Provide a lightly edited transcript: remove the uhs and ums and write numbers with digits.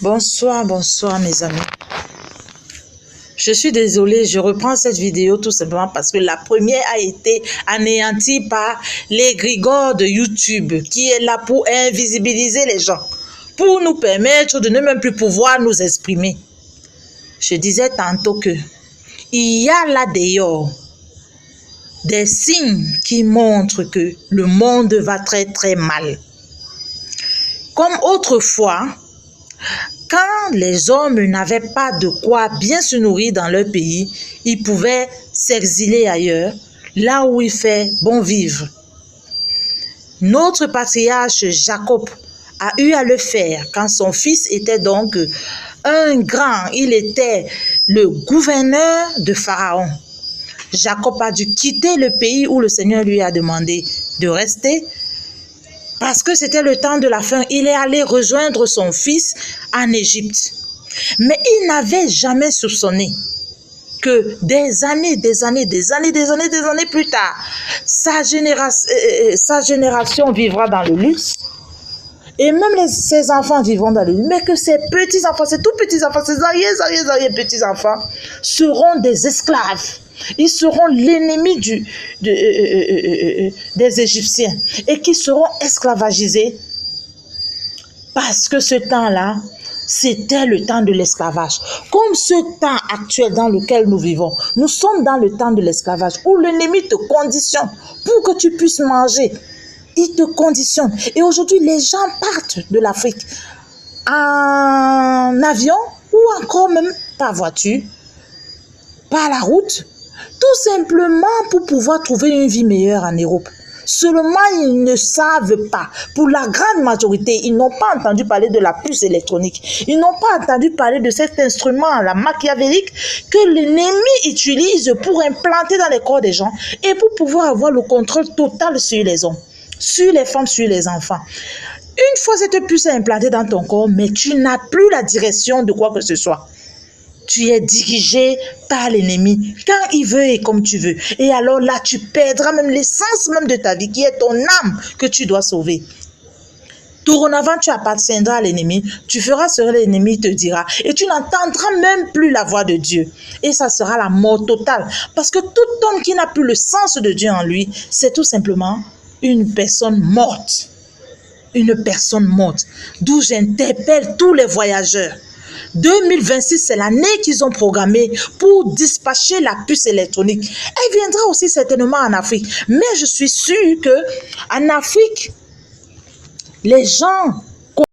Bonsoir, bonsoir mes amis. Je suis désolée, je reprends cette vidéo tout simplement parce que la première a été anéantie par l'égrégore de YouTube qui est là pour invisibiliser les gens, pour nous permettre de ne même plus pouvoir nous exprimer. Je disais tantôt que il y a là dehors des signes qui montrent que le monde va très très mal. Comme autrefois, quand les hommes n'avaient pas de quoi bien se nourrir dans leur pays, ils pouvaient s'exiler ailleurs, là où il fait bon vivre. Notre patriarche Jacob a eu à le faire quand son fils était donc un grand, il était le gouverneur de Pharaon. Jacob a dû quitter le pays où le Seigneur lui a demandé de rester parce que c'était le temps de la faim. Il est allé rejoindre son fils en Égypte. Mais il n'avait jamais soupçonné que des années plus tard, sa génération vivra dans le luxe. Et même ses enfants vivront dans le luxe. Mais que ses petits-enfants, ses tout petits-enfants, ses arrière-petits-enfants seront des esclaves. Ils seront l'ennemi des Égyptiens et qui seront esclavagisés parce que ce temps-là, c'était le temps de l'esclavage. Comme ce temps actuel dans lequel nous vivons, nous sommes dans le temps de l'esclavage où l'ennemi te conditionne pour que tu puisses manger. Il te conditionne. Et aujourd'hui, les gens partent de l'Afrique en avion ou encore même par voiture, par la route, tout simplement pour pouvoir trouver une vie meilleure en Europe. Seulement, ils ne savent pas. Pour la grande majorité, ils n'ont pas entendu parler de la puce électronique. Ils n'ont pas entendu parler de cet instrument, la machiavélique, que l'ennemi utilise pour implanter dans les corps des gens et pour pouvoir avoir le contrôle total sur les hommes, sur les femmes, sur les enfants. Une fois cette puce implantée dans ton corps, mais tu n'as plus la direction de quoi que ce soit. Tu es dirigé par l'ennemi quand il veut et comme tu veux. Et alors là, tu perdras même l'essence même de ta vie, qui est ton âme que tu dois sauver. Dorénavant, tu appartiendras à l'ennemi. Tu feras ce que l'ennemi te dira. Et tu n'entendras même plus la voix de Dieu. Et ça sera la mort totale. Parce que tout homme qui n'a plus le sens de Dieu en lui, c'est tout simplement une personne morte. Une personne morte. D'où j'interpelle tous les voyageurs. 2026, c'est l'année qu'ils ont programmée pour dispatcher la puce électronique. Elle viendra aussi certainement en Afrique. Mais je suis sûre qu'en Afrique, les gens